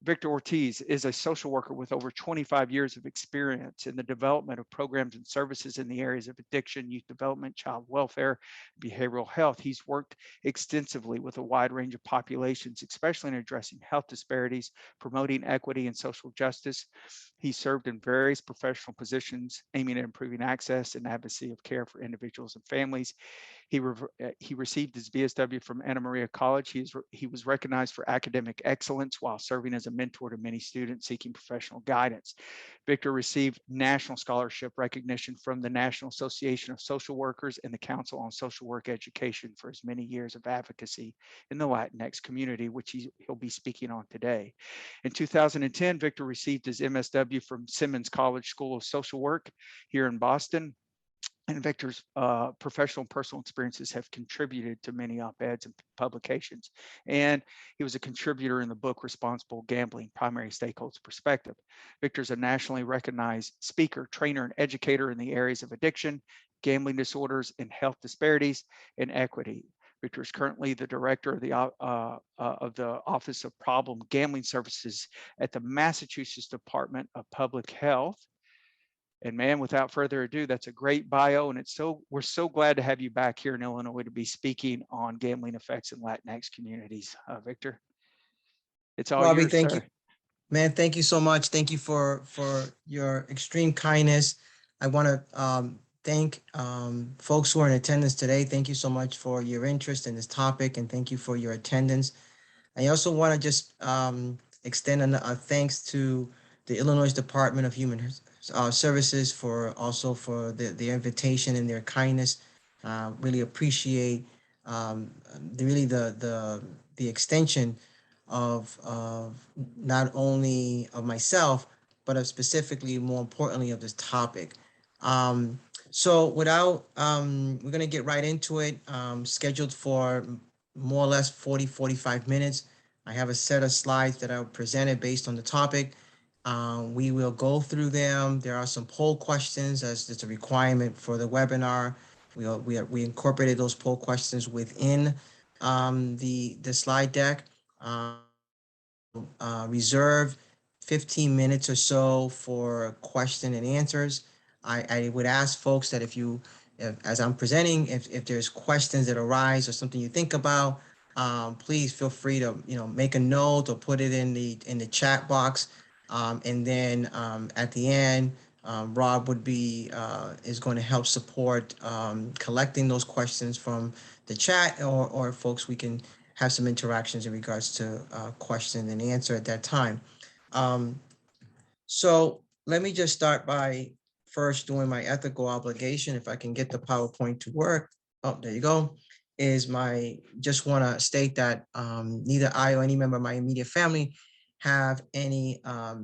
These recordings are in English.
Victor Ortiz is a social worker with over 25 years of experience in the development of programs and services in the areas of addiction, youth development, child welfare, behavioral health. He's worked extensively with a wide range of populations, especially in addressing health disparities, promoting equity and social justice. He served in various professional positions aiming at improving access and advocacy of care for individuals and families. He received his BSW from Anna Maria College. He was recognized for academic excellence while serving as a mentor to many students seeking professional guidance. Victor received national scholarship recognition from the National Association of Social Workers and the Council on Social Work Education for his many years of advocacy in the Latinx community, which he'll be speaking on today. In 2010, Victor received his MSW from Simmons College School of Social Work here in Boston. And Victor's professional and personal experiences have contributed to many op-eds and publications. And he was a contributor in the book Responsible Gambling, Primary Stakeholders Perspective. Victor's a nationally recognized speaker, trainer, and educator in the areas of addiction, gambling disorders, and health disparities and equity. Victor is currently the director of the Office of Problem Gambling Services at the Massachusetts Department of Public Health. And man, without further ado, that's a great bio. And we're so glad to have you back here in Illinois to be speaking on gambling effects in Latinx communities. Victor, it's all Robbie, yours, thank you, sir. man. Thank you so much. Thank you for your extreme kindness. I want to thank folks who are in attendance today. Thank you so much for your interest in this topic, and thank you for your attendance. I also want to just extend a thanks to the Illinois Department of Human Services for their invitation and their kindness. Really appreciate the extension of not only of myself, but of specifically, more importantly, of this topic. So we're gonna get right into it. Scheduled for more or less 45 minutes. I have a set of slides that I presented based on the topic. We will go through them. There are some poll questions as it's a requirement for the webinar. We incorporated those poll questions within the slide deck. Reserve 15 minutes or so for question and answers. I would ask folks that as I'm presenting, if there's questions that arise or something you think about, please feel free to make a note or put it in the chat box. And then at the end, Rob is going to help support collecting those questions from the chat, or folks, we can have some interactions in regards to question and answer at that time. So let me just start by first doing my ethical obligation. If I can get the PowerPoint to work. Oh, there you go. Just want to state that neither I or any member of my immediate family have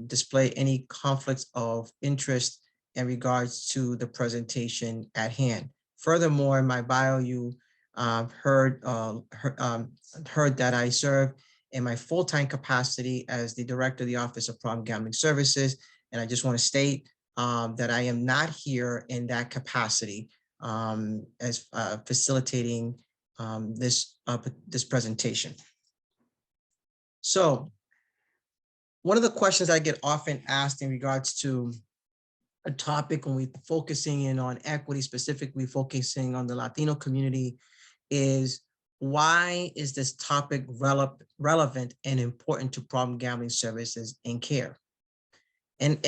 display any conflicts of interest in regards to the presentation at hand. Furthermore, in my bio, you heard that I serve in my full-time capacity as the director of the Office of Problem Gambling Services. And I just want to state that I am not here in that capacity as facilitating this presentation. So one of the questions I get often asked in regards to a topic when we're focusing in on equity, specifically focusing on the Latino community, is why is this topic relevant and important to problem gambling services and care? And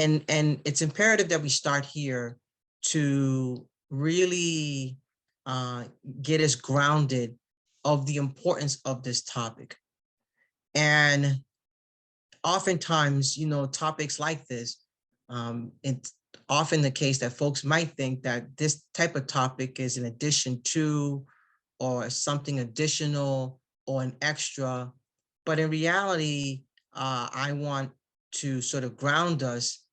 it's imperative that we start here to really get us grounded of the importance of this topic. And oftentimes, topics like this, it's often the case that folks might think that this type of topic is an addition to, or something additional or an extra. But in reality, I want to sort of ground us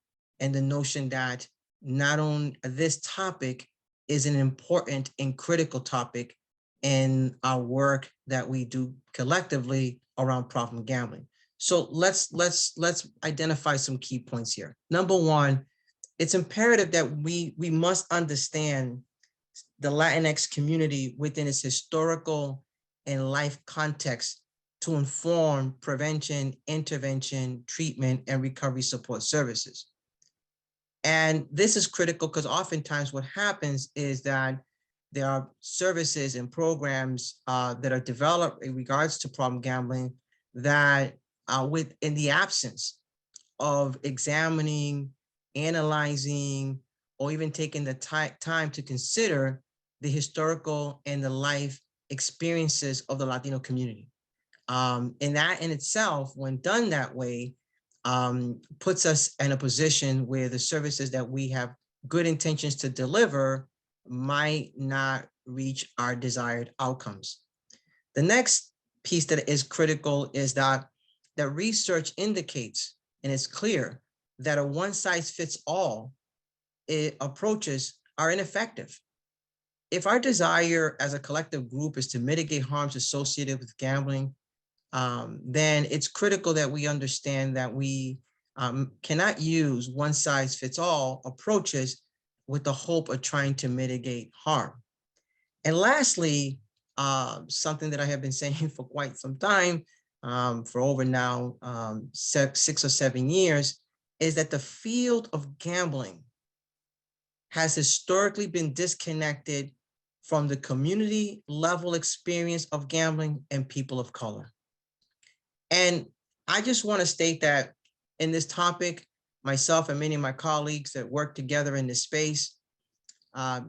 in the notion that not only this topic is an important and critical topic in our work that we do collectively around problem gambling. So let's identify some key points here. Number one, it's imperative that we must understand the Latinx community within its historical and life context to inform prevention, intervention, treatment, and recovery support services. And this is critical because oftentimes what happens is that there are services and programs that are developed in regards to problem gambling that in the absence of examining, analyzing, or even taking the time to consider the historical and the life experiences of the Latino community. And that in itself, when done that way, puts us in a position where the services that we have good intentions to deliver might not reach our desired outcomes. The next piece that is critical is that research indicates, and it's clear, that a one-size-fits-all approaches are ineffective. If our desire as a collective group is to mitigate harms associated with gambling, then it's critical that we understand that we cannot use one-size-fits-all approaches with the hope of trying to mitigate harm. And lastly, something that I have been saying for quite some time, for over now 6 or 7 years, is that the field of gambling has historically been disconnected from the community level experience of gambling and people of color. And I just want to state that in this topic, myself and many of my colleagues that work together in this space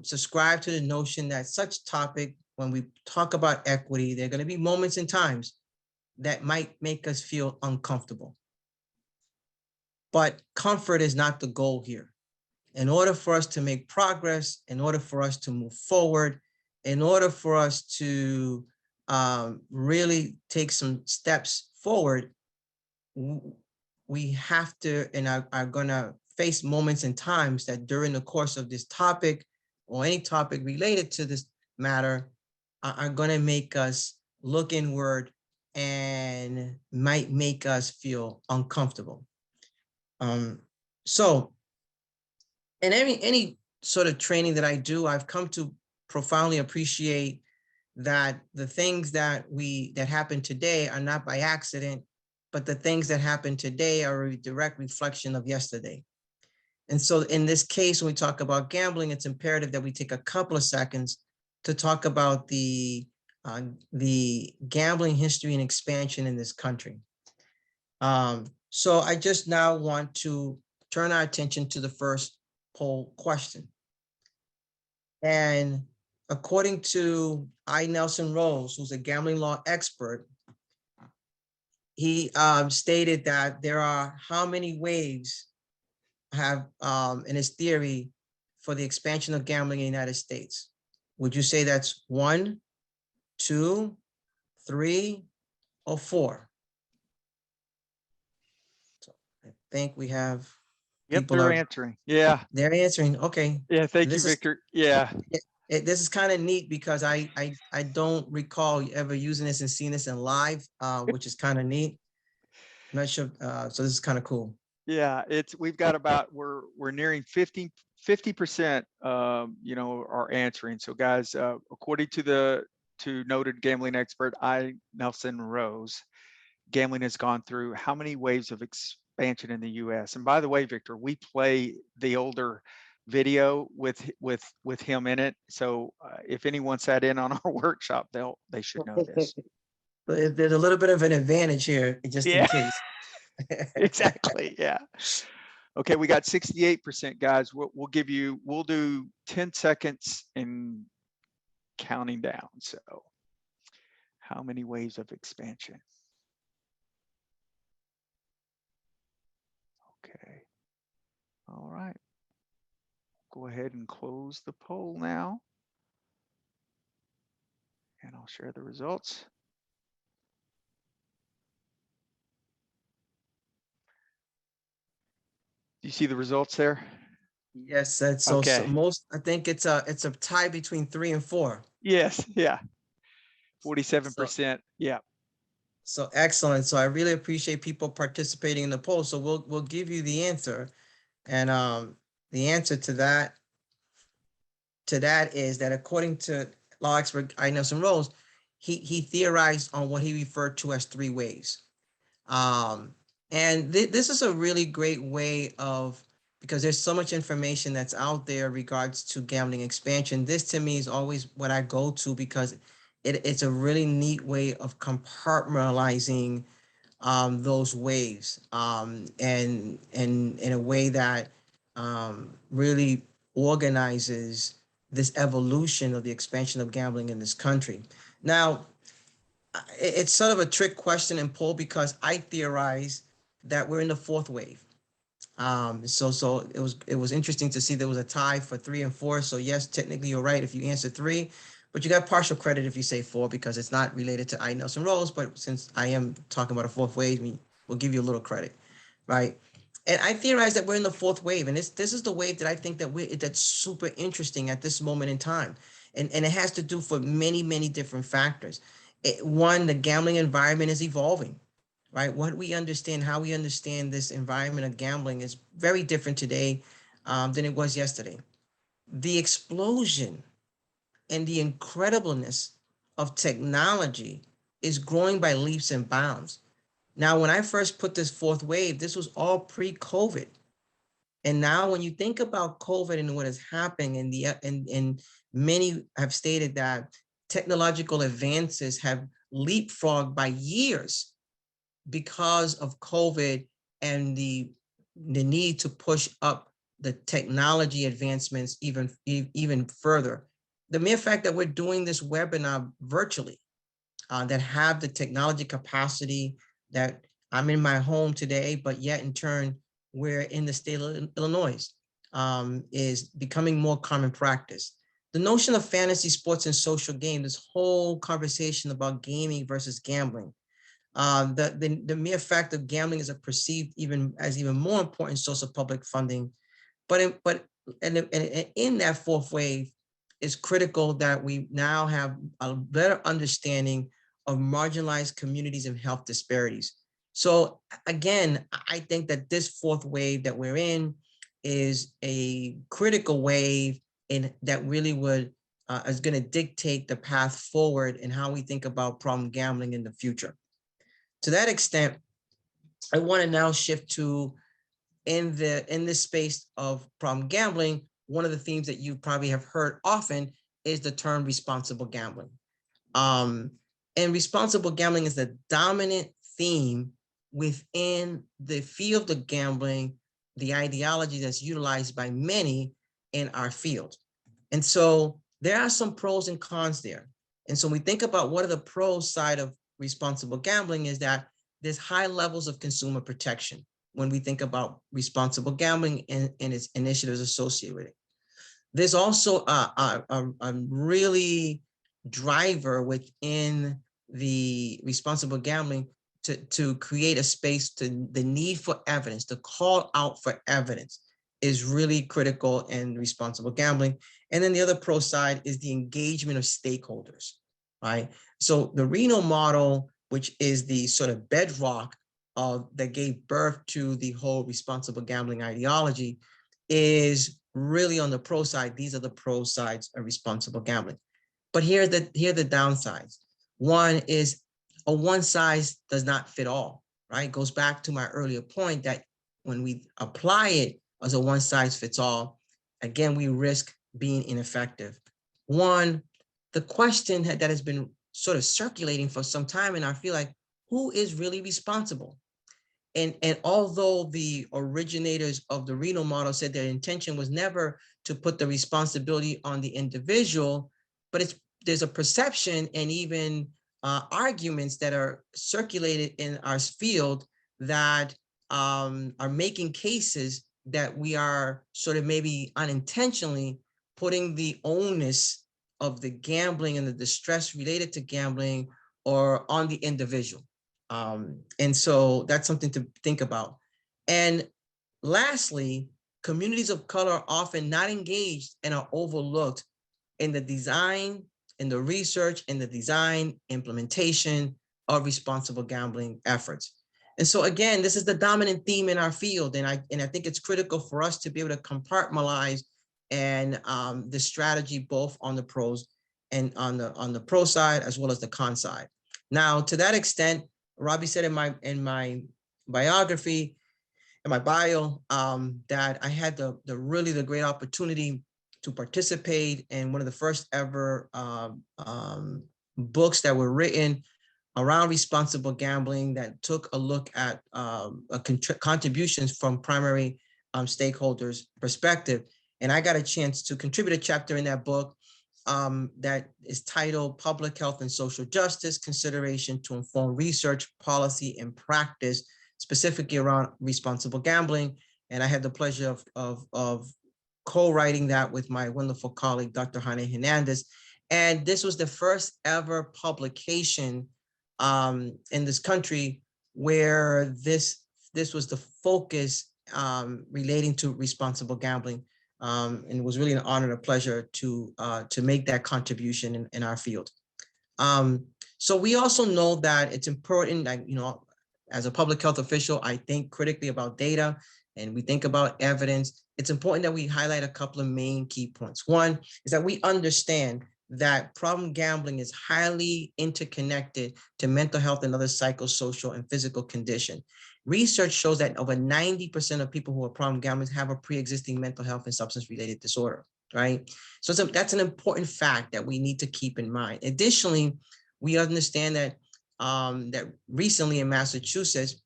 subscribe to the notion that such topic, when we talk about equity, there are going to be moments and times that might make us feel uncomfortable. But comfort is not the goal here. In order for us to make progress, in order for us to move forward, in order for us to really take some steps forward, we have to and are going to face moments and times that during the course of this topic or any topic related to this matter are going to make us look inward and might make us feel uncomfortable. So in any sort of training that I do, I've come to profoundly appreciate that the things that happen today are not by accident, but the things that happen today are a direct reflection of yesterday. And so in this case, when we talk about gambling, it's imperative that we take a couple of seconds to talk about the gambling history and expansion in this country. So I just now want to turn our attention to the first poll question. And according to I. Nelson Rose, who's a gambling law expert, he stated that there are how many waves have in his theory for the expansion of gambling in the United States? Would you say that's 1, 2, 3, or 4? So I think we have Yep, they're answering. Yeah. They're answering. Okay. Yeah, thank you, Victor. Yeah. This is kind of neat because I don't recall ever using this and seeing this in live, which is kind of neat. I'm not sure. So this is kind of cool. Yeah, we've got about we're nearing 50%, are answering. So guys, according to noted gambling expert I. Nelson Rose, gambling has gone through how many waves of expansion in the U.S. And by the way, Victor, we play the older video with him in it. So if anyone sat in on our workshop, they should know this. There's a little bit of an advantage here, just in case. Exactly. Yeah. Okay, we got 68%, guys. We'll do 10 seconds and counting down. So how many waves of expansion? Okay. All right. Go ahead and close the poll now. And I'll share the results. Do you see the results there? Yes, that's so, okay. So most, I think it's a tie between 3 and 4. Yes, yeah. 47%. Yeah. So excellent. So I really appreciate people participating in the poll. So we'll give you the answer. And the answer to that is that according to law expert I. Nelson Rose, he theorized on what he referred to as three waves. Um, and this is a really great way of, because there's so much information that's out there regards to gambling expansion. This to me is always what I go to because it's a really neat way of compartmentalizing those waves and in a way that really organizes this evolution of the expansion of gambling in this country. Now, it's sort of a trick question and poll because I theorize that we're in the fourth wave. So it was interesting to see there was a tie for 3 and 4. So yes, technically you're right if you answer 3, but you got partial credit if you say 4 because it's not related to I. Nelson Rose. But since I am talking about a fourth wave, we'll give you a little credit, right? And I theorize that we're in the fourth wave, and this is the wave that I think that's super interesting at this moment in time, and it has to do for many different factors. One, the gambling environment is evolving, right? What we understand, how we understand this environment of gambling is very different today than it was yesterday. The explosion and the incredibleness of technology is growing by leaps and bounds. Now, when I first put this fourth wave, this was all pre-COVID. And now when you think about COVID and what is happening, and many have stated that technological advances have leapfrogged by years because of COVID and the need to push up the technology advancements even further. The mere fact that we're doing this webinar virtually, that have the technology capacity, that I'm in my home today, but yet in turn, we're in the state of Illinois, is becoming more common practice. The notion of fantasy sports and social game, this whole conversation about gaming versus gambling, the mere fact of gambling is perceived even more important source of public funding. But in that fourth wave, it's critical that we now have a better understanding of marginalized communities and health disparities. So again, I think that this fourth wave that we're in is a critical wave and that really is going to dictate the path forward and how we think about problem gambling in the future. To that extent, I want to now shift to in this space of problem gambling. One of the themes that you probably have heard often is the term responsible gambling. And responsible gambling is the dominant theme within the field of gambling, the ideology that's utilized by many in our field. And so there are some pros and cons there. And so when we think about what are the pros side of responsible gambling is that there's high levels of consumer protection when we think about responsible gambling and its initiatives associated with it. There's also a really driver within the responsible gambling to create a space to the need for evidence, the call out for evidence is really critical in responsible gambling. And then the other pro side is the engagement of stakeholders, right? So the Reno model, which is the sort of bedrock that gave birth to the whole responsible gambling ideology, is really on the pro side. These are the pro sides of responsible gambling. But here are the downsides. One is a one size does not fit all, right? It goes back to my earlier point that when we apply it as a one size fits all, again, we risk being ineffective. One, the question that has been sort of circulating for some time, and I feel like, who is really responsible? And although the originators of the Reno model said their intention was never to put the responsibility on the individual, but there's a perception and even arguments that are circulated in our field that are making cases that we are sort of maybe unintentionally putting the onus of the gambling and the distress related to gambling or on the individual. And so that's something to think about. And lastly, communities of color are often not engaged and are overlooked in the design, in the research, in the design, implementation of responsible gambling efforts. And so again, this is the dominant theme in our field. And I think it's critical for us to be able to compartmentalize and the strategy both on the pros and on the pro side as well as the con side. Now, to that extent, Robbie said in my biography, in my bio, that I had the really the great opportunity to participate in one of the first ever books that were written around responsible gambling that took a look at contributions from primary stakeholders' perspective. And I got a chance to contribute a chapter in that book that is titled Public Health and Social Justice, Consideration to Inform Research, Policy, and Practice, specifically around responsible gambling. And I had the pleasure of co-writing that with my wonderful colleague, Dr. Jaime Hernandez. And this was the first ever publication in this country where this was the focus relating to responsible gambling. And it was really an honor and a pleasure to make that contribution in our field. So we also know that it's important that, as a public health official, I think critically about data and we think about evidence. It's important that we highlight a couple of main key points. One is that we understand that problem gambling is highly interconnected to mental health and other psychosocial and physical condition. Research shows that over 90% of people who are problem gamblers have a pre-existing mental health and substance-related disorder, right? So that's an important fact that we need to keep in mind. Additionally, we understand that that recently in Massachusetts,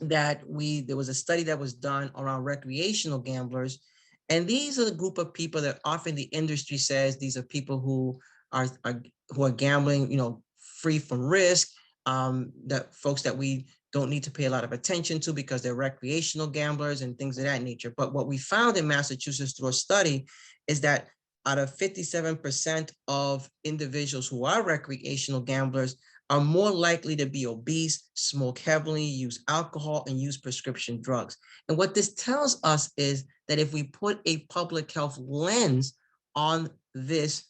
there was a study that was done around recreational gamblers. And these are the group of people that often the industry says these are people who are gambling, free from risk, that folks that we don't need to pay a lot of attention to because they're recreational gamblers and things of that nature. But what we found in Massachusetts through a study is that out of 57% of individuals who are recreational gamblers are more likely to be obese, smoke heavily, use alcohol, and use prescription drugs. And what this tells us is that if we put a public health lens on this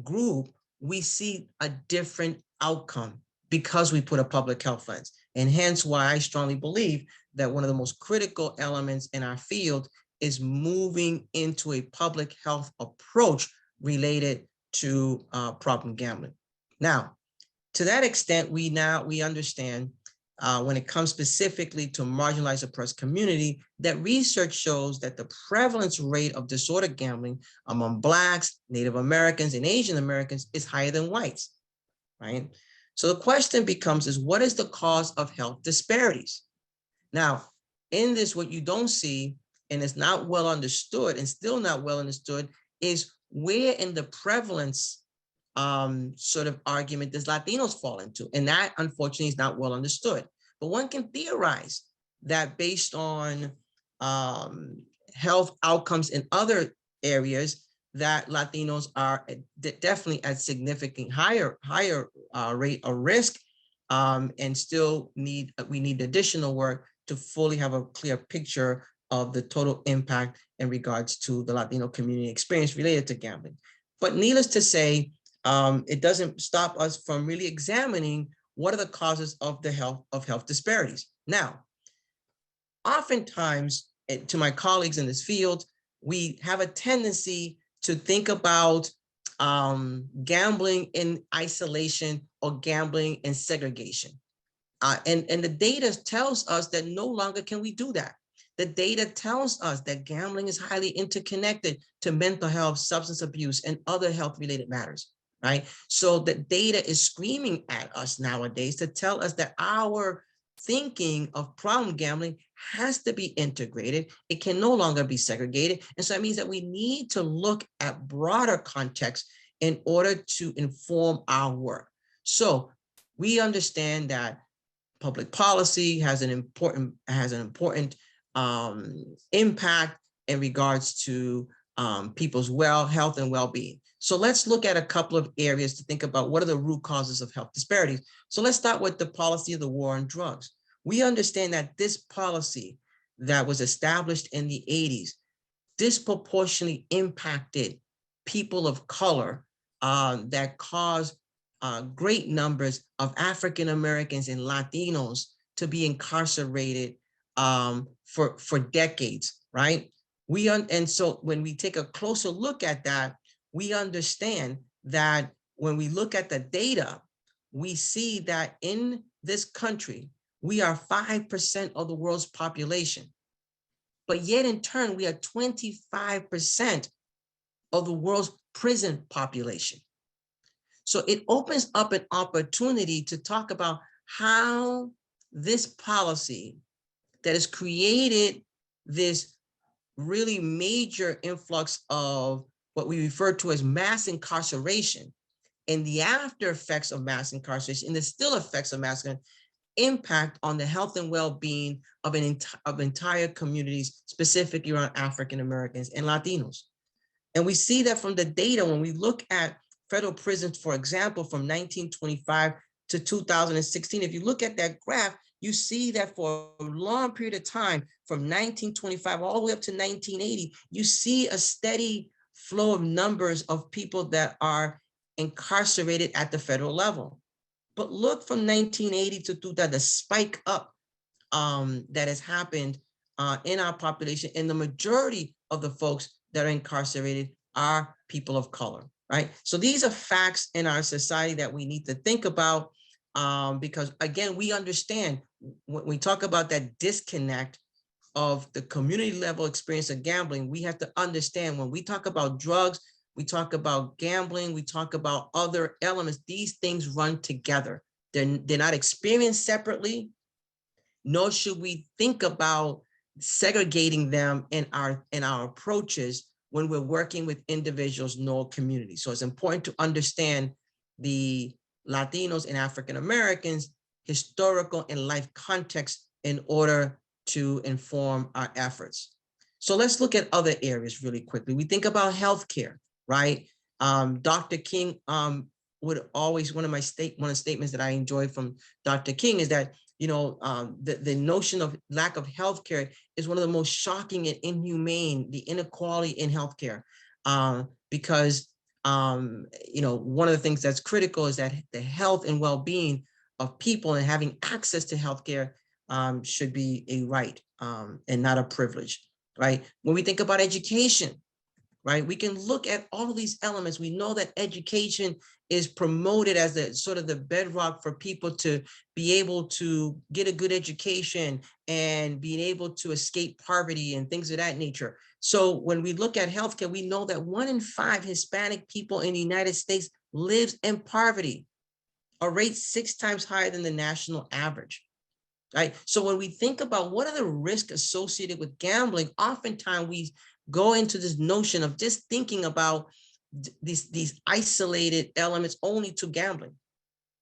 group, we see a different outcome because we put a public health lens. And hence why I strongly believe that one of the most critical elements in our field is moving into a public health approach related to problem gambling. Now, to that extent, we understand when it comes specifically to marginalized oppressed community, that research shows that the prevalence rate of disorder gambling among Blacks, Native Americans, and Asian Americans is higher than whites, right? So the question becomes is what is the cause of health disparities? Now, in this, what you don't see, and it's not well understood and still not well understood, is where in the prevalence sort of argument does Latinos fall into? And that unfortunately is not well understood. But one can theorize that based on health outcomes in other areas, that Latinos are definitely at significant higher rate of risk, and still we need additional work to fully have a clear picture of the total impact in regards to the Latino community experience related to gambling. But needless to say, it doesn't stop us from really examining what are the causes of the health disparities. Now, oftentimes, to my colleagues in this field, we have a tendency to think about gambling in isolation or gambling in segregation. And the data tells us that no longer can we do that. The data tells us that gambling is highly interconnected to mental health, substance abuse, and other health-related matters, right? So the data is screaming at us nowadays to tell us that our thinking of problem gambling has to be integrated. It can no longer be segregated. And so that means that we need to look at broader context in order to inform our work. So we understand that public policy has an important impact in regards to people's health and well-being. So let's look at a couple of areas to think about what are the root causes of health disparities. So let's start with the policy of the war on drugs. We understand that this policy that was established in the 80s disproportionately impacted people of color that caused great numbers of African Americans and Latinos to be incarcerated for decades, right? And so when we take a closer look at that, we understand that when we look at the data, we see that in this country, we are 5% of the world's population. But yet in turn, we are 25% of the world's prison population. So it opens up an opportunity to talk about how this policy that has created this really major influx of what we refer to as mass incarceration and the after effects of mass incarceration and the still effects of mass impact on the health and well-being of entire communities, specifically around African Americans and Latinos. And we see that from the data when we look at federal prisons, for example, from 1925 to 2016. If you look at that graph, you see that for a long period of time, from 1925 all the way up to 1980, you see a steady flow of numbers of people that are incarcerated at the federal level. But look from 1980 to 2000, the spike up that has happened in our population, and the majority of the folks that are incarcerated are people of color, right? So these are facts in our society that we need to think about because, again, we understand when we talk about that disconnect of the community level experience of gambling, we have to understand when we talk about drugs, we talk about gambling, we talk about other elements, these things run together. They're not experienced separately, nor should we think about segregating them in our approaches when we're working with individuals, nor communities. So it's important to understand the Latinos and African Americans historical and life context in order to inform our efforts. So let's look at other areas really quickly. We think about healthcare, right? Dr. King would always, one of the statements that I enjoyed from Dr. King is that, you know, the notion of lack of healthcare is one of the most shocking and inhumane, the inequality in healthcare, because, you know, one of the things that's critical is that the health and well-being of people and having access to healthcare should be a right and not a privilege, right? When we think about education, right, we can look at all of these elements. We know that education is promoted as the sort of the bedrock for people to be able to get a good education and being able to escape poverty and things of that nature. So when we look at healthcare, we know that 1 in 5 Hispanic people in the United States lives in poverty, a rate 6 times higher than the national average. Right. So when we think about what are the risks associated with gambling, oftentimes we go into this notion of just thinking about these isolated elements only to gambling.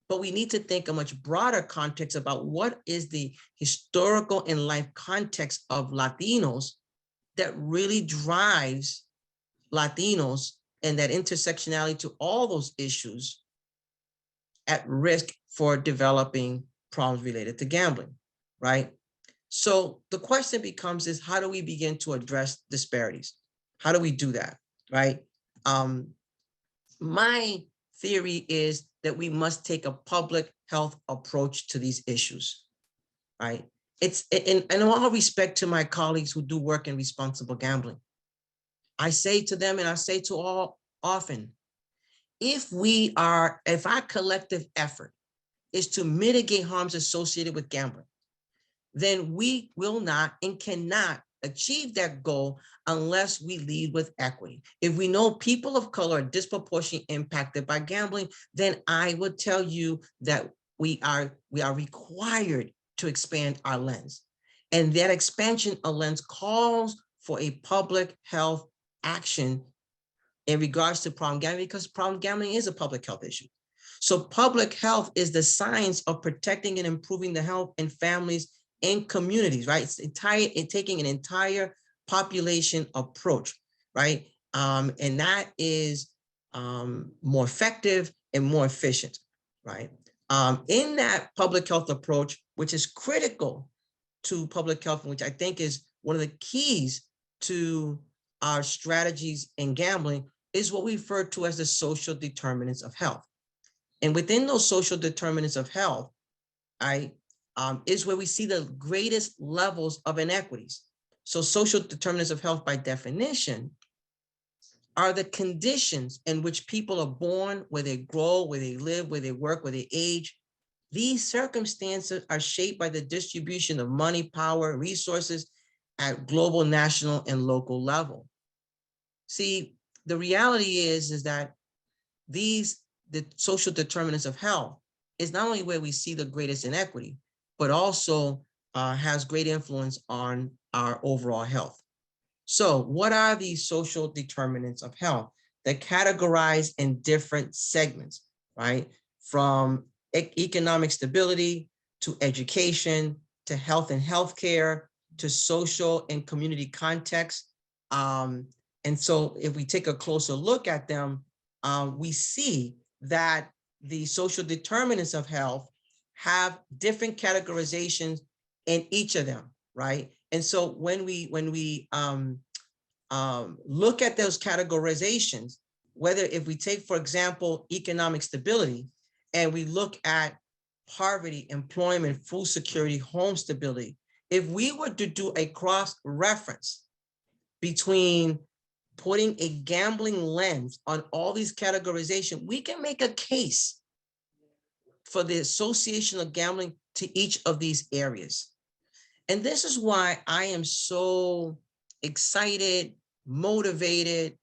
But we need to think a much broader context about what is the historical and life context of Latinos that really drives Latinos and that intersectionality to all those issues at risk for developing problems related to gambling, right? So the question becomes is how do we begin to address disparities? How do we do that, right? My theory is that we must take a public health approach to these issues, right? It's in all respect to my colleagues who do work in responsible gambling. I say to them, and I say to all often, if our collective effort is to mitigate harms associated with gambling, then we will not and cannot achieve that goal unless we lead with equity. If we know people of color are disproportionately impacted by gambling, then I would tell you that we are required to expand our lens. And that expansion of lens calls for a public health action in regards to problem gambling, because problem gambling is a public health issue. So public health is the science of protecting and improving the health in families and communities, right? It's taking an entire population approach, right? And that is more effective and more efficient, right? In that public health approach, which is critical to public health, which I think is one of the keys to our strategies in gambling, is what we refer to as the social determinants of health. And within those social determinants of health, is where we see the greatest levels of inequities. So social determinants of health, by definition, are the conditions in which people are born, where they grow, where they live, where they work, where they age. These circumstances are shaped by the distribution of money, power, resources at global, national, and local level. See, the reality is that the social determinants of health is not only where we see the greatest inequity, but also has great influence on our overall health. So what are these social determinants of health? They're categorized in different segments, right? From economic stability to education, to health and healthcare, to social and community context. And so if we take a closer look at them, we see that the social determinants of health have different categorizations in each of them, right? And so when we look at those categorizations, whether if we take, for example, economic stability, and we look at poverty, employment, food security, home stability, if we were to do a cross-reference between putting a gambling lens on all these categorizations, we can make a case for the association of gambling to each of these areas. And this is why I am so excited, motivated,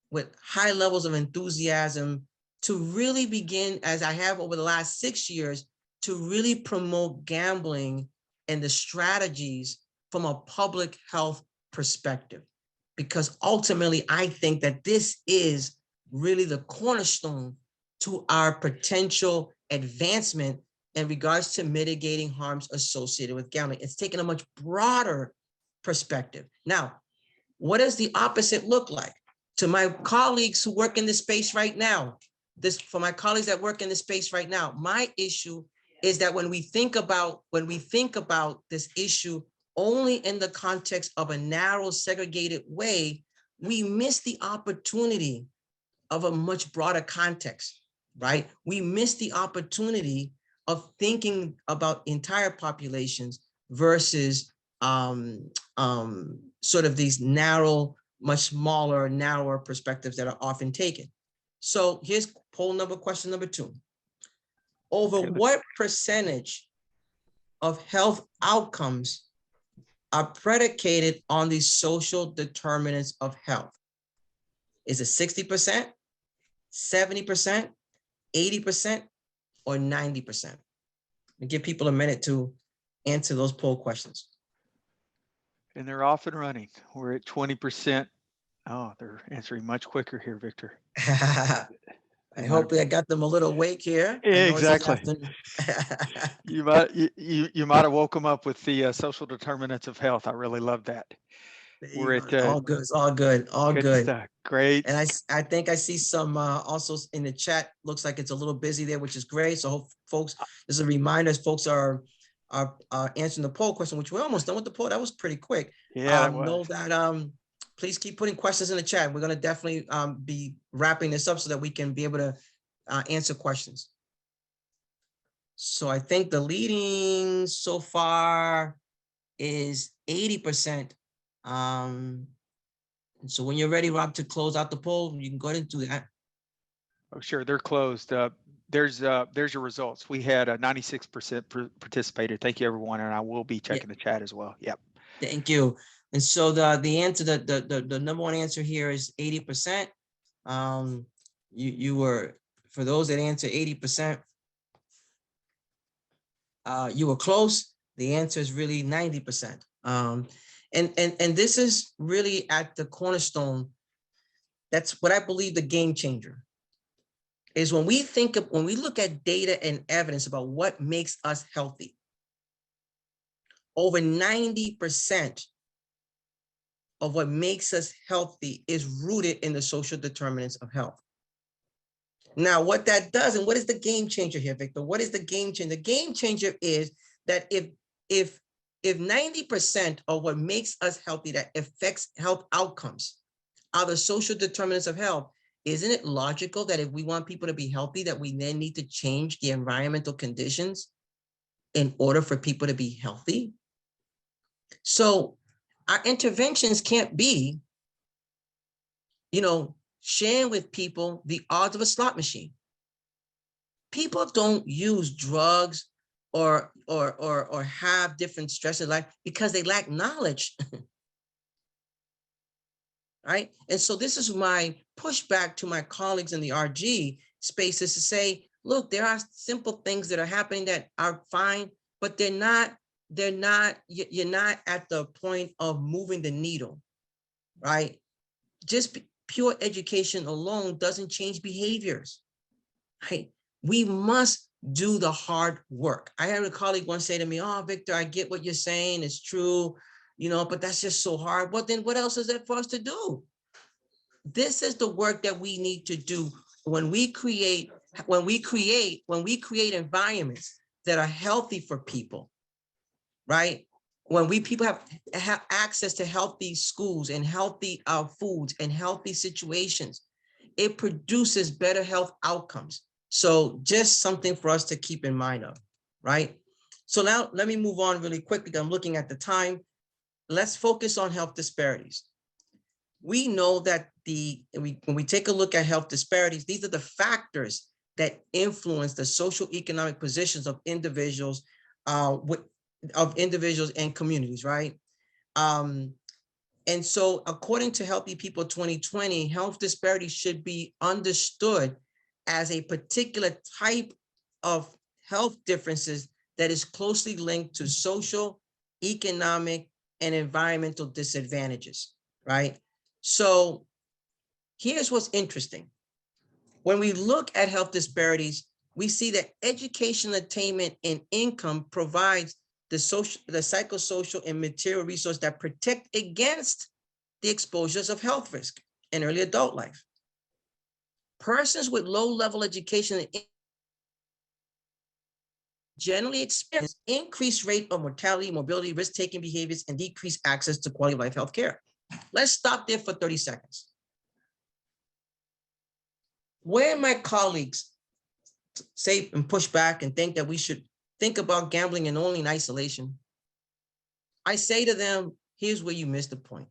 with high levels of enthusiasm to really begin, as I have over the last 6 years, to really promote gambling and the strategies from a public health perspective. Because ultimately, I think that this is really the cornerstone to our potential advancement in regards to mitigating harms associated with gambling. It's taken a much broader perspective. Now, what does the opposite look like? To my colleagues who work in this space right now, for my colleagues that work in this space right now, my issue is that when we think about this issue only in the context of a narrow, segregated way, we miss the opportunity of a much broader context, right? We miss the opportunity of thinking about entire populations versus sort of these narrow, much smaller, narrower perspectives that are often taken. So here's question number 2. Over what percentage of health outcomes are predicated on these social determinants of health? Is it 60%, 70%, 80%, or 90%? And give people a minute to answer those poll questions. And they're off and running. We're at 20%. Oh, they're answering much quicker here, Victor. I hope I got them a little awake here. Exactly. You might have woke them up with the social determinants of health. I really love that. We're at all good. It's all good. All good. Stuff. Great. And I think I see some also in the chat. Looks like it's a little busy there, which is great. So hope folks, this is a reminder as folks are answering the poll question, which we're almost done with the poll. That was pretty quick. Yeah. Know that please keep putting questions in the chat. We're going to definitely be wrapping this up so that we can be able to answer questions. So I think the leading so far is 80%. And so when you're ready, Rob, to close out the poll, you can go ahead and do that. Oh, sure. They're closed. There's your results. We had 96% participated. Thank you, everyone. And I will be checking the chat as well. Yep. Thank you. And so the answer, the number one answer here is 80%. You were, for those that answer 80%, you were close. The answer is really 90%. And this is really at the cornerstone. That's what I believe the game changer is when we look at data and evidence about what makes us healthy. Over 90% of what makes us healthy is rooted in the social determinants of health. Now, what that does, and what is the game changer here, Victor? What is the game changer? The game changer is that if 90% of what makes us healthy, that affects health outcomes, are the social determinants of health, isn't it logical that if we want people to be healthy, that we then need to change the environmental conditions in order for people to be healthy? So our interventions can't be, sharing with people the odds of a slot machine. People don't use drugs or have different stress in life because they lack knowledge. Right? And so this is my pushback to my colleagues in the RG space, is to say, look, there are simple things that are happening that are fine, but you're not at the point of moving the needle, right? Just pure education alone doesn't change behaviors, right? We must do the hard work. I had a colleague once say to me, oh, Victor, I get what you're saying, it's true, but that's just so hard. Well, then what else is there for us to do? This is the work that we need to do when we create environments that are healthy for people, right? When people have access to healthy schools and healthy foods and healthy situations, it produces better health outcomes. So just something for us to keep in mind of, right? So now let me move on really quickly. I'm looking at the time. Let's focus on health disparities. We know that when we take a look at health disparities, these are the factors that influence the social economic positions of individuals, and communities, right? And so according to Healthy People 2020, health disparities should be understood as a particular type of health differences that is closely linked to social, economic, and environmental disadvantages, right? So here's what's interesting. When we look at health disparities, we see that education attainment and income provides the psychosocial and material resources that protect against the exposures of health risk in early adult life. Persons with low-level education generally experience increased rate of mortality, mobility, risk-taking behaviors, and decreased access to quality of life health care. Let's stop there for 30 seconds. Where my colleagues say and push back and think that we should think about gambling and only in isolation, I say to them, here's where you missed the point.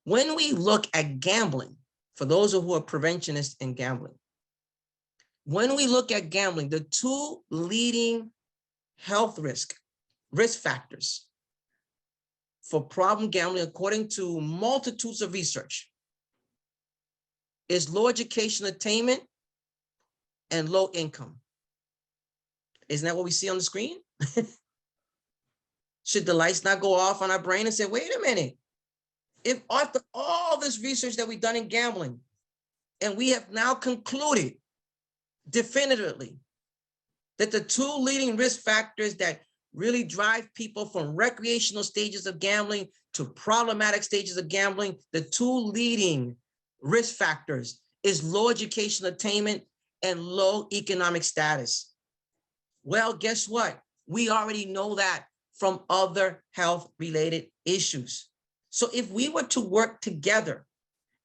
When we look at gambling, for those who are preventionists in gambling, when we look at gambling, the two leading health risk factors for problem gambling, according to multitudes of research, is low education attainment and low income. Isn't that what we see on the screen? Should the lights not go off on our brain and say, wait a minute, if after all this research that we've done in gambling, and we have now concluded definitively that the two leading risk factors that really drive people from recreational stages of gambling to problematic stages of gambling, the two leading risk factors is low education attainment and low economic status. Well, guess what? We already know that from other health-related issues. So if we were to work together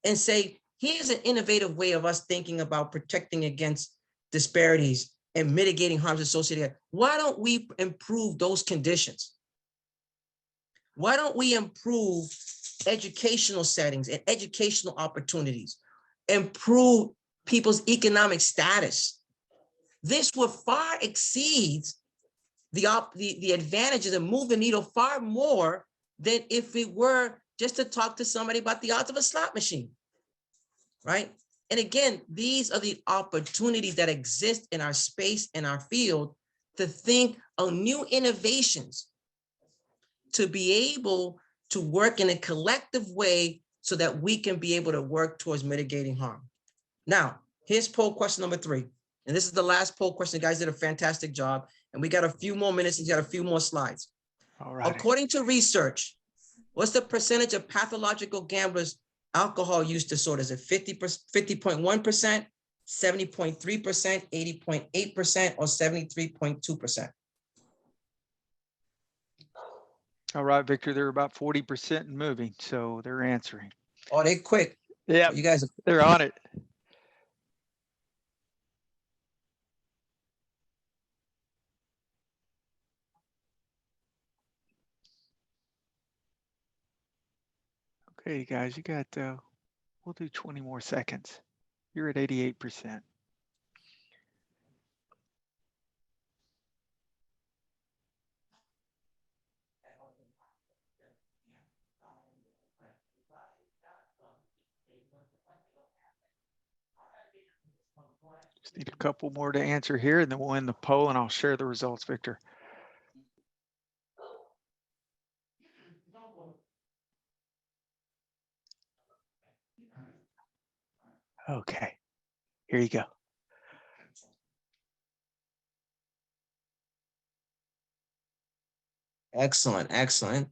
and say, here's an innovative way of us thinking about protecting against disparities and mitigating harms associated, why don't we improve those conditions? Why don't we improve educational settings and educational opportunities, improve people's economic status? This would far exceeds the advantages and move the needle far more than if it were just to talk to somebody about the odds of a slot machine, right? And again, these are the opportunities that exist in our space, in our field, to think of new innovations, to be able to work in a collective way so that we can be able to work towards mitigating harm. Now, here's poll question number 3. And this is the last poll question. You guys did a fantastic job. And we got a few more minutes and you got a few more slides. All right. According to research, what's the percentage of pathological gamblers alcohol use disorders? Is it 50.1%, 70.3%, 80.8%, or 73.2%? All right, Victor, they're about 40% and moving, so they're answering. Oh, they quick. Yeah, you guys they're on it. Okay, guys, you got We'll do 20 more seconds. You're at 88%. Just need a couple more to answer here, and then we'll end the poll, and I'll share the results, Victor. Okay, here you go. Excellent, excellent.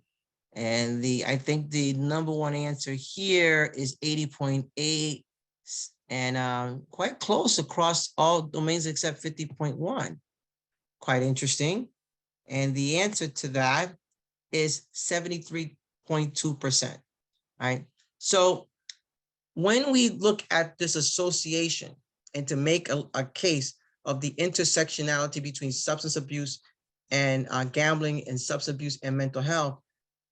And I think the number one answer here is 80.8 and quite close across all domains except 50.1. Quite interesting. And the answer to that is 73.2%, right? So when we look at this association and to make a case of the intersectionality between substance abuse and gambling and substance abuse and mental health,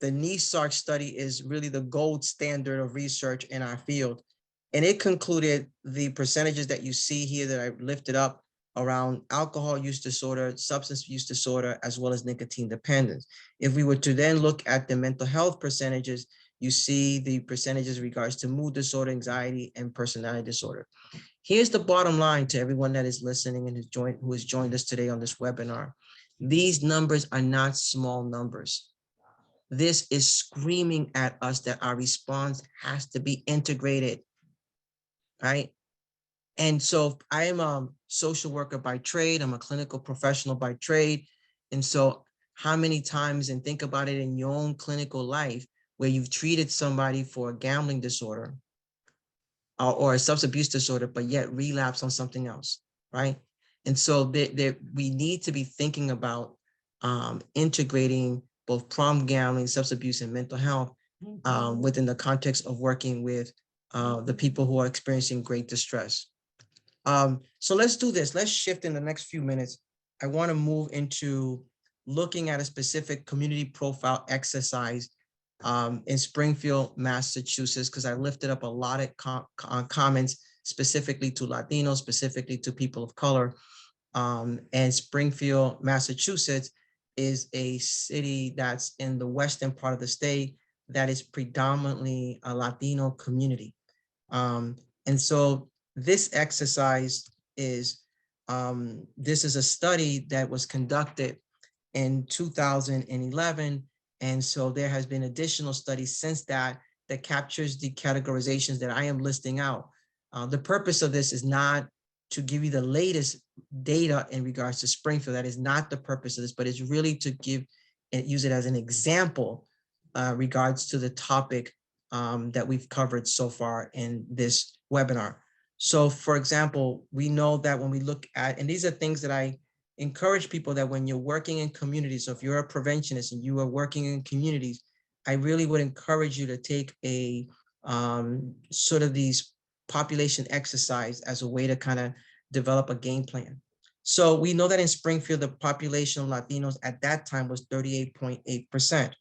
the NESARC study is really the gold standard of research in our field. And it concluded the percentages that you see here that I lifted up around alcohol use disorder, substance use disorder, as well as nicotine dependence. If we were to then look at the mental health percentages, you see the percentages in regards to mood disorder, anxiety, and personality disorder. Here's the bottom line to everyone that is listening and who has joined us today on this webinar. These numbers are not small numbers. This is screaming at us that our response has to be integrated, right? And so I am a social worker by trade. I'm a clinical professional by trade. And so how many times, and think about it in your own clinical life, where you've treated somebody for a gambling disorder or a substance abuse disorder, but yet relapse on something else, right? And so we need to be thinking about integrating both problem gambling, substance abuse, and mental health within the context of working with the people who are experiencing great distress. So let's do this. Let's shift in the next few minutes. I want to move into looking at a specific community profile exercise in Springfield, Massachusetts, because I lifted up a lot of comments specifically to Latinos, specifically to people of color. And Springfield, Massachusetts is a city that's in the western part of the state that is predominantly a Latino community. And so this exercise is, this is a study that was conducted in 2011. And so there has been additional studies since that captures the categorizations that I am listing out. The purpose of this is not to give you the latest data in regards to Springfield. That is not the purpose of this, but it's really to give and use it as an example regards to the topic that we've covered so far in this webinar. So for example, we know that when we look at, and these are things that I encourage people that when you're working in communities, so if you're a preventionist and you are working in communities, I really would encourage you to take a sort of these population exercise as a way to kind of develop a game plan. So we know that in Springfield, the population of Latinos at that time was 38.8%.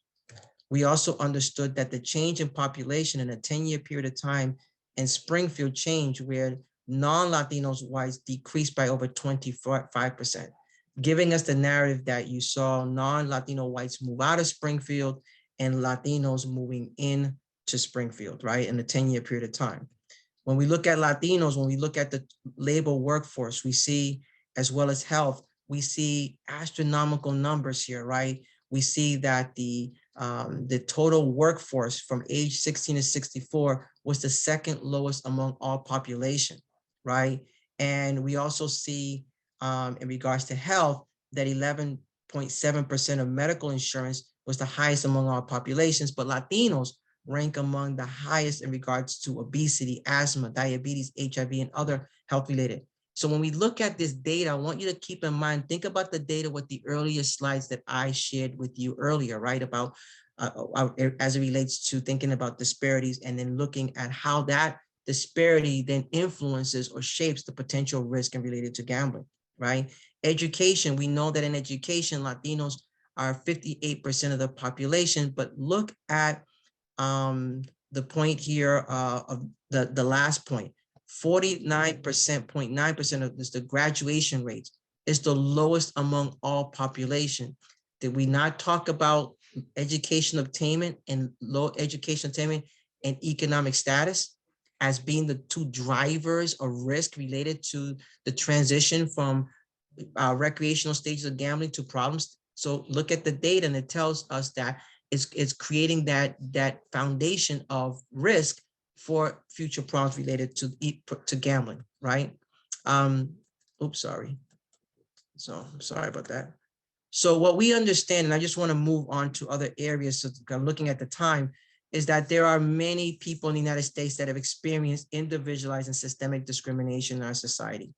We also understood that the change in population in a 10-year period of time in Springfield changed where non-Latinos whites decreased by over 25%, giving us the narrative that you saw non-Latino whites move out of Springfield and Latinos moving in to Springfield, right, in the 10-year period of time. When we look at Latinos, when we look at the labor workforce, we see, as well as health, we see astronomical numbers here, right? We see that the total workforce from age 16 to 64 was the second lowest among all population, right? And we also see in regards to health that 11.7% of medical insurance was the highest among all populations, but Latinos rank among the highest in regards to obesity, asthma, diabetes, HIV, and other health-related. So when we look at this data, I want you to keep in mind, think about the data with the earlier slides that I shared with you earlier, right? About as it relates to thinking about disparities and then looking at how that disparity then influences or shapes the potential risk and related to gambling, right? Education, we know that in education, Latinos are 58% of the population, but look at the point here of the last point, 49%, 0.9% of this, the graduation rates is the lowest among all population. Did we not talk about education obtainment and low education attainment and economic status as being the two drivers of risk related to the transition from recreational stages of gambling to problems? So look at the data, and it tells us that it's creating that foundation of risk for future problems related to gambling, right? Oops, sorry. So I'm sorry about that. So what we understand, and I just want to move on to other areas, so I'm looking at the time, is that there are many people in the United States that have experienced individualized and systemic discrimination in our society.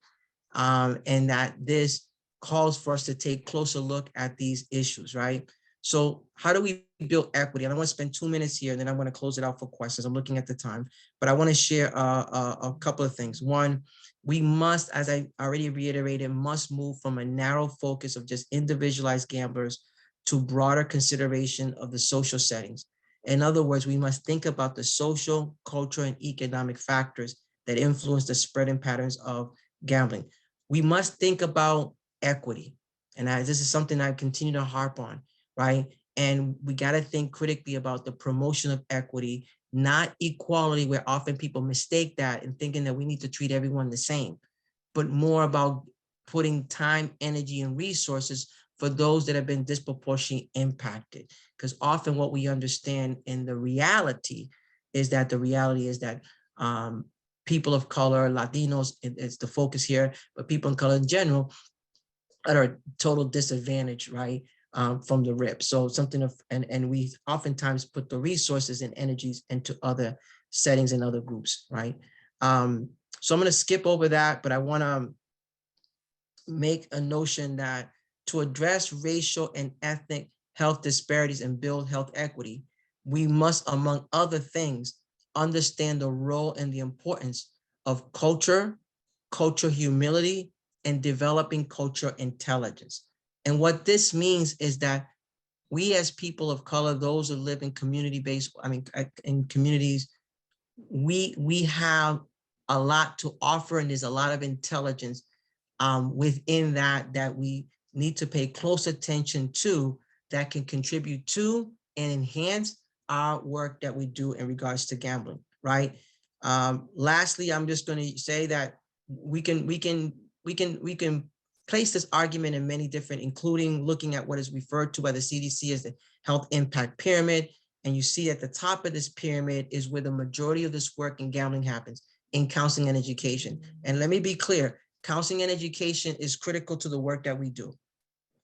And that this calls for us to take a closer look at these issues, right? So how do we build equity? And I want to spend 2 minutes here, and then I'm going to close it out for questions. I'm looking at the time, but I want to share a couple of things. One, we must, as I already reiterated, must move from a narrow focus of just individualized gamblers to broader consideration of the social settings. In other words, we must think about the social, cultural, and economic factors that influence the spreading patterns of gambling. We must think about equity. And this is something I continue to harp on, right? And we got to think critically about the promotion of equity, not equality, where often people mistake that and thinking that we need to treat everyone the same, but more about putting time, energy, and resources for those that have been disproportionately impacted. Because often what we understand in the reality is that people of color, Latinos, it's the focus here, but people of color in general are at a total disadvantage, right, from the rip. So something of, and we oftentimes put the resources and energies into other settings and other groups, right? So I'm going to skip over that, but I want to make a notion that to address racial and ethnic health disparities and build health equity, we must, among other things, understand the role and the importance of culture, cultural humility, and developing cultural intelligence. And what this means is that we as people of color, those who live in community-based, in communities, we have a lot to offer, and there's a lot of intelligence within that we need to pay close attention to, that can contribute to and enhance our work that we do in regards to gambling, right? Lastly, I'm just going to say that we can place this argument in many different, including looking at what is referred to by the CDC as the health impact pyramid. And you see at the top of this pyramid is where the majority of this work in gambling happens, in counseling and education. And let me be clear, counseling and education is critical to the work that we do.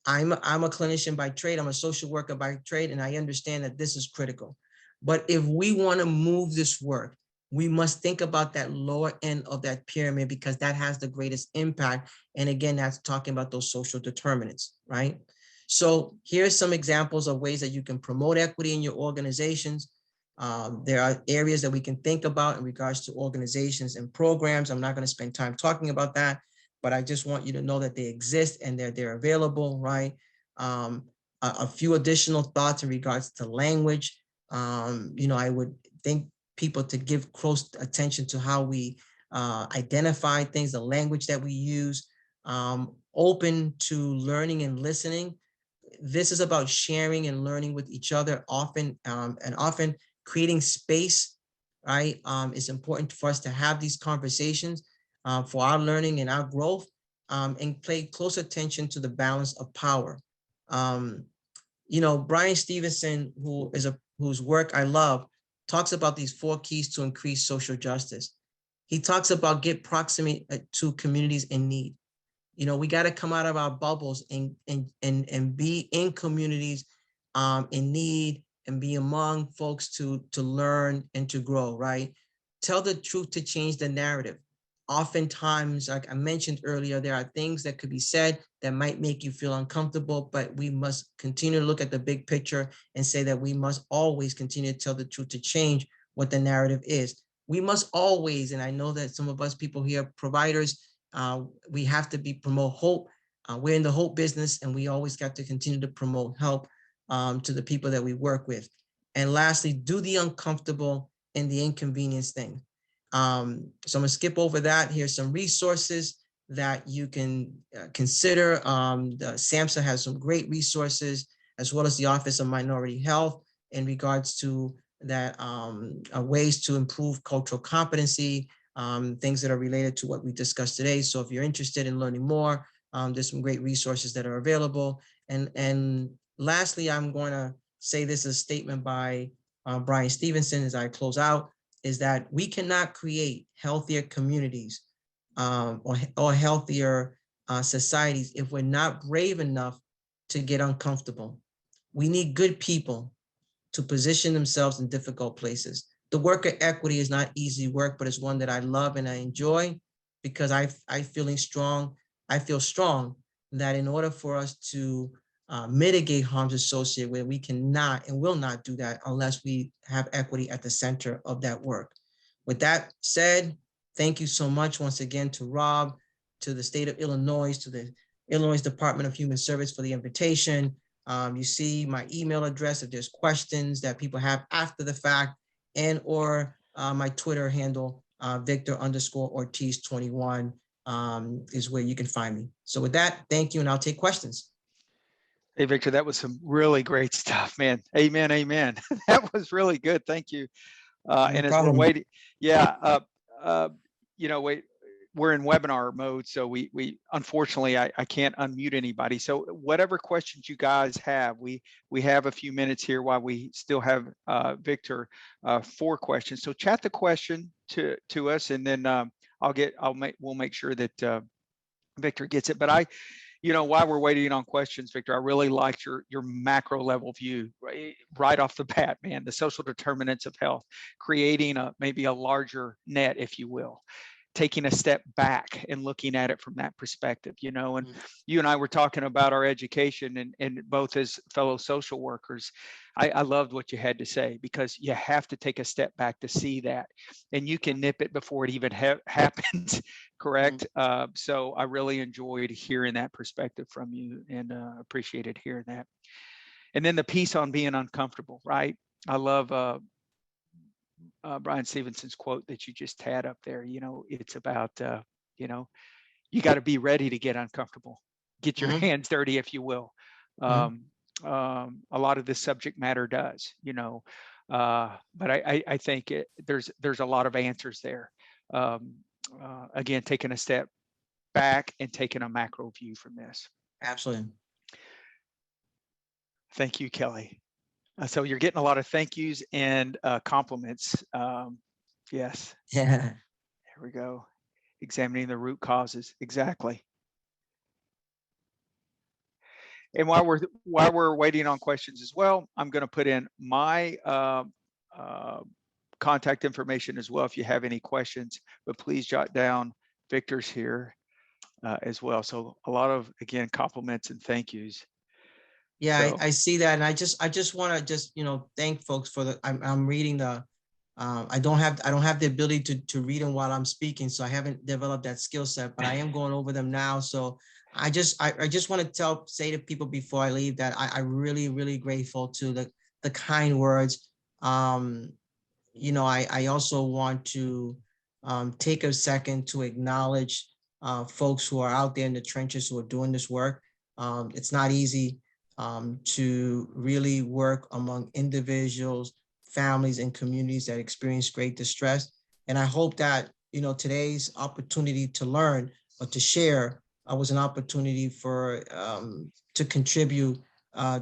I'm a clinician by trade, I'm a social worker by trade, and I understand that this is critical. But if we want to move this work, we must think about that lower end of that pyramid, because that has the greatest impact. And again, that's talking about those social determinants, right? So here's some examples of ways that you can promote equity in your organizations. There are areas that we can think about in regards to organizations and programs. I'm not going to spend time talking about that, but I just want you to know that they exist and they're available, right? A few additional thoughts in regards to language. I would think people to give close attention to how we identify things, the language that we use, open to learning and listening. This is about sharing and learning with each other often, and often creating space, right? It's important for us to have these conversations for our learning and our growth, and pay close attention to the balance of power. Brian Stevenson, whose work I love, talks about these 4 keys to increase social justice. He talks about get proximate to communities in need. We got to come out of our bubbles and be in communities in need, and be among folks to learn and to grow, right? Tell the truth to change the narrative. Oftentimes, like I mentioned earlier, there are things that could be said that might make you feel uncomfortable, but we must continue to look at the big picture and say that we must always continue to tell the truth to change what the narrative is. We must always, and I know that some of us people here, providers, we have to promote hope. We're in the hope business, and we always got to continue to promote help to the people that we work with. And lastly, do the uncomfortable in the inconvenience thing. So I'm gonna skip over that. Here's some resources that you can consider. The SAMHSA has some great resources, as well as the Office of Minority Health, in regards to that ways to improve cultural competency, things that are related to what we discussed today. So if you're interested in learning more, there's some great resources that are available. And lastly, I'm going to say this is a statement by Brian Stevenson as I close out, is that we cannot create healthier communities or healthier societies if we're not brave enough to get uncomfortable. We need good people to position themselves in difficult places. The work of equity is not easy work, but it's one that I love and I enjoy, because I feel strong that in order for us to mitigate harms associated with it, we cannot and will not do that unless we have equity at the center of that work. With that said, thank you so much once again to Rob, to the state of Illinois, to the Illinois Department of Human Service for the invitation. You see my email address if there's questions that people have after the fact, and or my Twitter handle, Victor_Ortiz21 is where you can find me. So with that, thank you, and I'll take questions. Hey, Victor, that was some really great stuff, man. Amen, amen. That was really good. Thank you. And as we're waiting, yeah, we're in webinar mode, so we unfortunately I can't unmute anybody. So whatever questions you guys have, we have a few minutes here while we still have Victor for questions. So chat the question to us, and then we'll make sure that Victor gets it. But while we're waiting on questions, Victor, I really liked your macro level view right off the bat, man. The social determinants of health, creating maybe a larger net, if you will, taking a step back and looking at it from that perspective, and you and I were talking about our education and both as fellow social workers. I loved what you had to say, because you have to take a step back to see that, and you can nip it before it even happens. Correct. So I really enjoyed hearing that perspective from you, and appreciated hearing that. And then the piece on being uncomfortable, right? I love Brian Stevenson's quote that you just had up there. It's about, you got to be ready to get uncomfortable, get your hands dirty, if you will. A lot of this subject matter does, but I think there's a lot of answers there. Again, taking a step back and taking a macro view from this. Absolutely. Thank you, Kelly. So you're getting a lot of thank yous and compliments. Yes. Yeah. There we go. Examining the root causes. Exactly. And while we're waiting on questions as well, I'm going to put in my contact information as well if you have any questions, but please jot down Victor's here as well. So a lot of, again, compliments and thank yous. Yeah, so, I see that, and I just want to thank folks for the. I'm reading the. I don't have the ability to read them while I'm speaking, so I haven't developed that skill set, but I am going over them now. So I just want to say to people before I leave that I really grateful to the kind words. I also want to take a second to acknowledge folks who are out there in the trenches who are doing this work. It's not easy to really work among individuals, families, and communities that experience great distress. And I hope that, today's opportunity to learn or to share was an opportunity for to contribute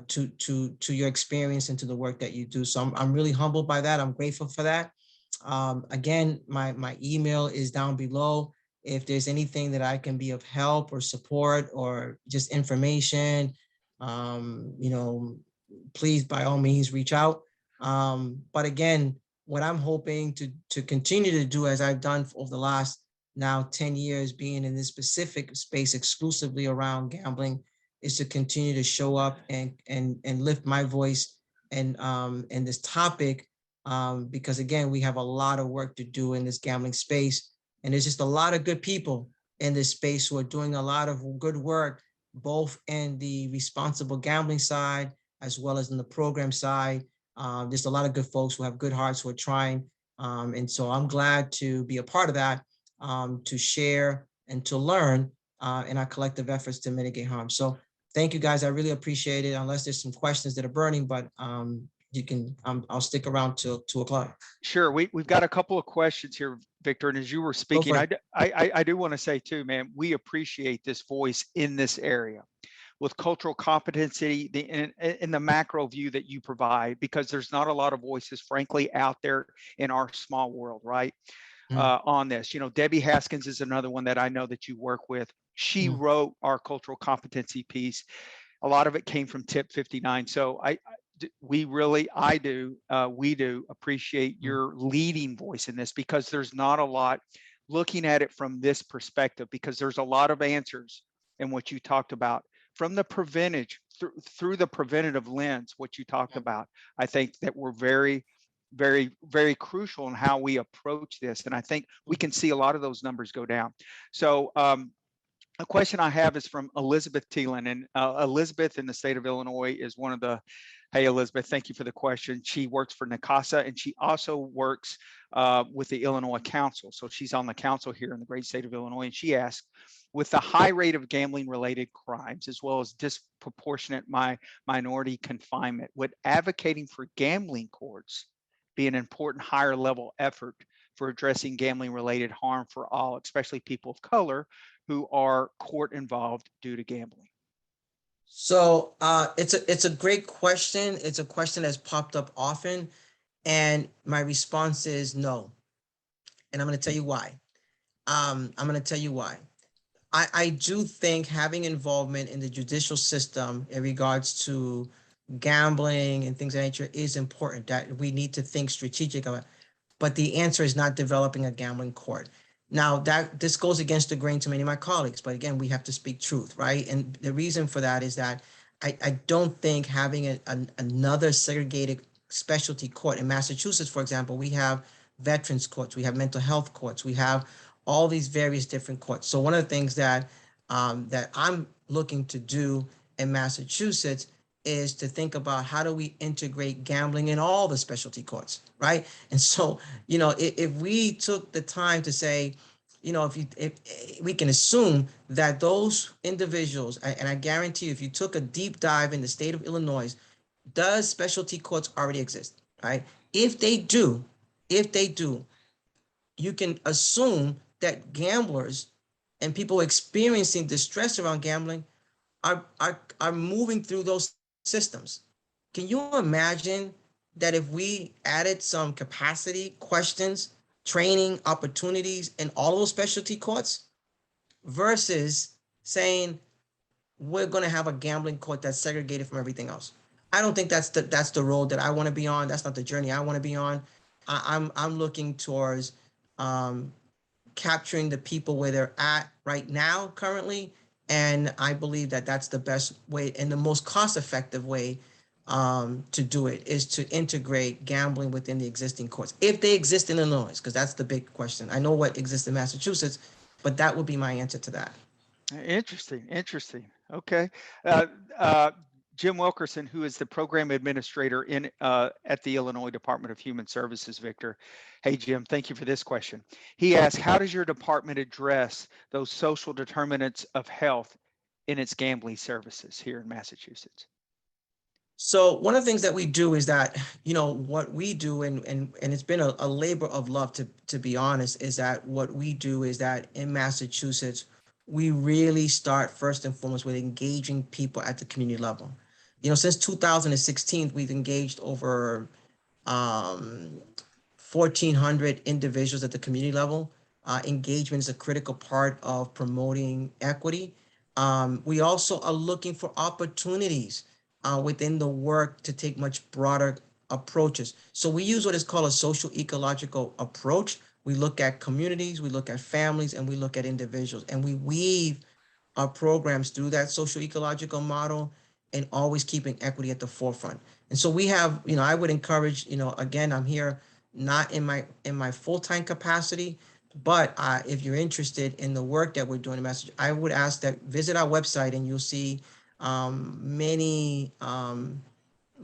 to your experience and to the work that you do. So I'm really humbled by that. I'm grateful for that. Again, my email is down below. If there's anything that I can be of help or support or just information, please, by all means, reach out. But again, what I'm hoping to continue to do, as I've done over the last now 10 years being in this specific space exclusively around gambling, is to continue to show up and lift my voice and this topic, because again, we have a lot of work to do in this gambling space. And there's just a lot of good people in this space who are doing a lot of good work, both in the responsible gambling side, as well as in the program side. There's a lot of good folks who have good hearts who are trying And so I'm glad to be a part of that, to share and to learn in our collective efforts to mitigate harm. So thank you guys. I really appreciate it. Unless there's some questions that are burning, but you can, I'll stick around till 2 o'clock. Sure. We've got a couple of questions here, Victor. And as you were Go speaking, for it. I do want to say too, man, we appreciate this voice in this area with cultural competency in the macro view that you provide, because there's not a lot of voices, frankly, out there in our small world, right? On this, Debbie Haskins is another one that I know that you work with. She wrote our cultural competency piece. A lot of it came from Tip 59. So we do appreciate your leading voice in this, because there's not a lot looking at it from this perspective, because there's a lot of answers in what you talked about from the through the preventative lens. What you talked about, I think that we're very, very, very crucial in how we approach this. And I think we can see a lot of those numbers go down. So a question I have is from Elizabeth Thielen, and Elizabeth in the state of Illinois is one of the, hey, Elizabeth, thank you for the question. She works for NACASA, and she also works with the Illinois Council. So she's on the council here in the great state of Illinois. And she asked, with the high rate of gambling related crimes, as well as disproportionate minority confinement, would advocating for gambling courts be an important higher level effort for addressing gambling related harm for all, especially people of color who are court involved due to gambling? So it's a great question. It's a question that's popped up often, and my response is no. And I'm going to tell you why. I do think having involvement in the judicial system in regards to gambling and things of that nature is important, that we need to think strategic about. But the answer is not developing a gambling court. Now, this goes against the grain to many of my colleagues, but again, we have to speak truth, right? And the reason for that is that I don't think having another segregated specialty court in Massachusetts, for example, we have veterans courts, we have mental health courts, we have all these various different courts. So one of the things that I'm looking to do in Massachusetts is to think about how do we integrate gambling in all the specialty courts, right? And so, if we took the time to say, if we can assume that those individuals, and I guarantee you, if you took a deep dive in the state of Illinois, does specialty courts already exist, right? If they do, you can assume that gamblers and people experiencing distress around gambling are moving through those systems. Can you imagine that if we added some capacity, questions, training, opportunities in all those specialty courts versus saying we're going to have a gambling court that's segregated from everything else? I don't think that's the road that I want to be on. That's not the journey I want to be on. I'm looking towards capturing the people where they're at right now currently, and I believe that that's the best way and the most cost-effective way to do it, is to integrate gambling within the existing courts, if they exist in Illinois, because that's the big question. I know what exists in Massachusetts, but that would be my answer to that. Interesting. Okay. Uh, uh, Jim Wilkerson, who is the program administrator at the Illinois Department of Human Services, Victor. Hey, Jim, thank you for this question. He asked, how does your department address those social determinants of health in its gambling services here in Massachusetts? So one of the things that we do is that, what we do, and it's been a labor of love, to be honest, is that what we do is that in Massachusetts, we really start first and foremost with engaging people at the community level. Since 2016, we've engaged over 1,400 individuals at the community level. Engagement is a critical part of promoting equity. We also are looking for opportunities within the work to take much broader approaches. So we use what is called a social ecological approach. We look at communities, we look at families, and we look at individuals, and we weave our programs through that social ecological model, and always keeping equity at the forefront. And so we have, I would encourage, again, I'm here not in my full-time capacity, but if you're interested in the work that we're doing in Massachusetts, I would ask that visit our website, and you'll see many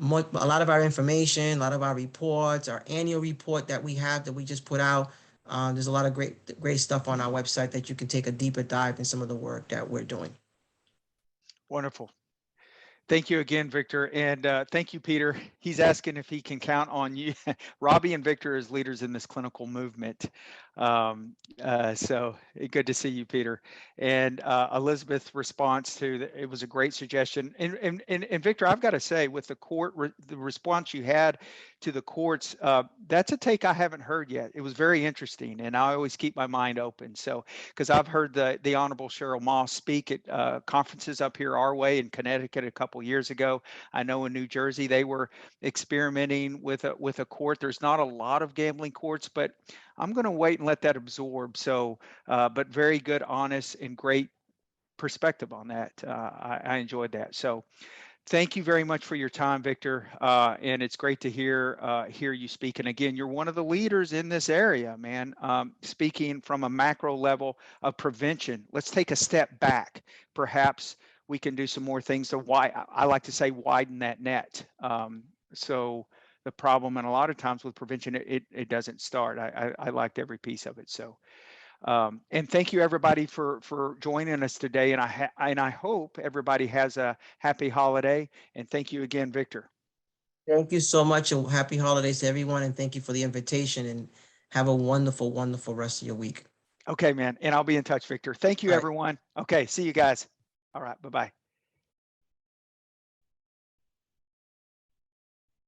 a lot of our information, a lot of our reports, our annual report that we have that we just put out. There's a lot of great stuff on our website that you can take a deeper dive in some of the work that we're doing. Wonderful. Thank you again, Victor. And thank you, Peter. He's asking if he can count on you. Robbie and Victor as leaders in this clinical movement. So good to see you, Peter. And Elizabeth's response to it was a great suggestion. And Victor, I've got to say, with the court, the response you had to the courts, that's a take I haven't heard yet. It was very interesting, and I always keep my mind open. So, because I've heard the Honorable Cheryl Moss speak at conferences up here our way in Connecticut a couple years ago. I know in New Jersey they were experimenting with a court. There's not a lot of gambling courts, but I'm going to wait and let that absorb. So, but very good, honest, and great perspective on that. I enjoyed that. So, thank you very much for your time, Victor. And it's great to hear you speak. And again, you're one of the leaders in this area, man. Speaking from a macro level of prevention. Let's take a step back. Perhaps we can do some more things to I like to say widen that net. So the problem, and a lot of times with prevention, it doesn't start. I liked every piece of it. So. And thank you everybody for joining us today. And I hope everybody has a happy holiday. And thank you again, Victor. Thank you so much, and happy holidays to everyone. And thank you for the invitation. And have a wonderful, wonderful rest of your week. Okay, man. And I'll be in touch, Victor. Thank you, All right. everyone. Okay, see you guys. All right, bye-bye.